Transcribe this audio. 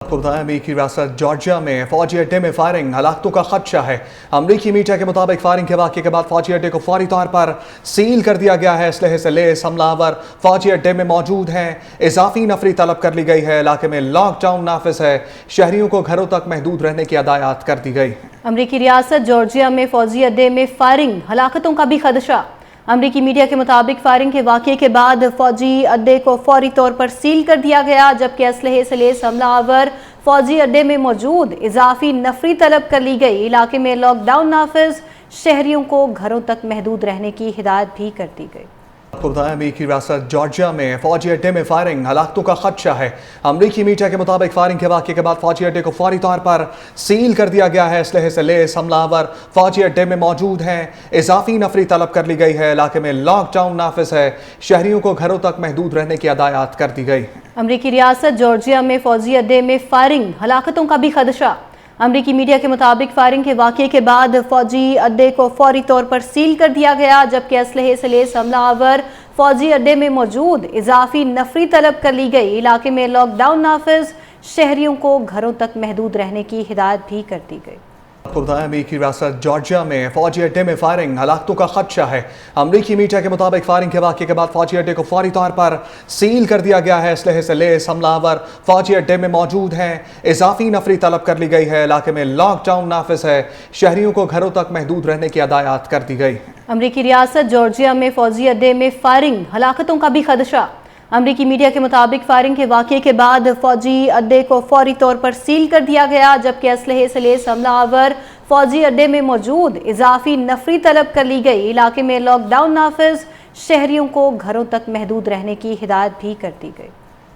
आपको बताया अमेरिकी रियासत जॉर्जिया में फौजी अड्डे में फायरिंग, हलाकतों का खदशा है। अमेरिकी मीडिया के मुताबिक फायरिंग के वाक़े के बाद फौजी अड्डे को फौरी तौर पर सील कर दिया गया है। असलहे से लैस हमलावर फौजी अड्डे में मौजूद हैं। इजाफी नफरी तलब कर ली गई है। इलाके में लॉकडाउन नाफिज है। शहरियों को घरों तक महदूद रहने की हदायत कर दी गई। अमेरिकी रियासत जॉर्जिया में फौजी अड्डे में फायरिंग, हलाकतों का भी खदशा। अमेरिकी मीडिया के मुताबिक फायरिंग के वाक़े के बाद फौजी अड्डे को फौरी तौर पर सील कर दिया गया, जबकि असलहे से लैस हमलावर फौजी अड्डे में मौजूद इजाफी नफरी तलब कर ली गई। इलाके में लॉकडाउन नाफिज, शहरियों को घरों तक महदूद रहने की हिदायत भी कर दी गई। आपको बताया अमेरिकी रियासत जॉर्जिया में फौजी अड्डे में फायरिंग, हलाकतों का खदशा है। अमेरिकी मीडिया के मुताबिक फायरिंग के वाक़े के बाद फौजी अड्डे को फौरी तौर पर सील कर दिया गया है। असलहे से लैस हमलावर फौजी अड्डे में मौजूद हैं। इजाफी नफरी तलब कर ली गई है। इलाके में लॉकडाउन नाफिज है। शहरियों को घरों तक महदूद रहने की हदायत कर दी गई। अमेरिकी रियासत जॉर्जिया में फौजी अड्डे में फायरिंग, हलाकतों का भी खदशा। अमेरिकी मीडिया के मुताबिक फायरिंग के वाक़े के बाद फौजी अड्डे को फौरी तौर पर सील कर दिया गया, जबकि असलहे से लैस हमलावर फौजी अड्डे में मौजूद इजाफी नफरी तलब कर ली गई। इलाके में लॉकडाउन नाफिज, शहरियों को घरों तक महदूद रहने की हिदायत भी कर दी गई। आपको बताया अमेरिकी रियासत जॉर्जिया में फौजी अड्डे में फायरिंग, हलाकतों का खदशा है। अमेरिकी मीडिया के मुताबिक फायरिंग के वाक़े के बाद फौजी अड्डे को फौरी तौर पर सील कर दिया गया है। असलहे से लैस हमलावर फौजी अड्डे में मौजूद हैं। इजाफी नफरी तलब कर ली गई है। इलाके में लॉकडाउन नाफिज है। शहरियों को घरों तक महदूद रहने की हदायत कर दी गई। अमेरिकी रियासत जॉर्जिया में फौजी अड्डे में फायरिंग, हलाकतों का भी खदशा। अमेरिकी मीडिया के मुताबिक फायरिंग के वाक़े के बाद फौजी अड्डे को फौरी तौर पर सील कर दिया गया, जबकि असलहे से लैस हमलावर फौजी अड्डे में मौजूद इजाफी नफरी तलब कर ली गई। इलाके में लॉकडाउन नाफिज, शहरियों को घरों तक महदूद रहने की हिदायत भी कर दी गई।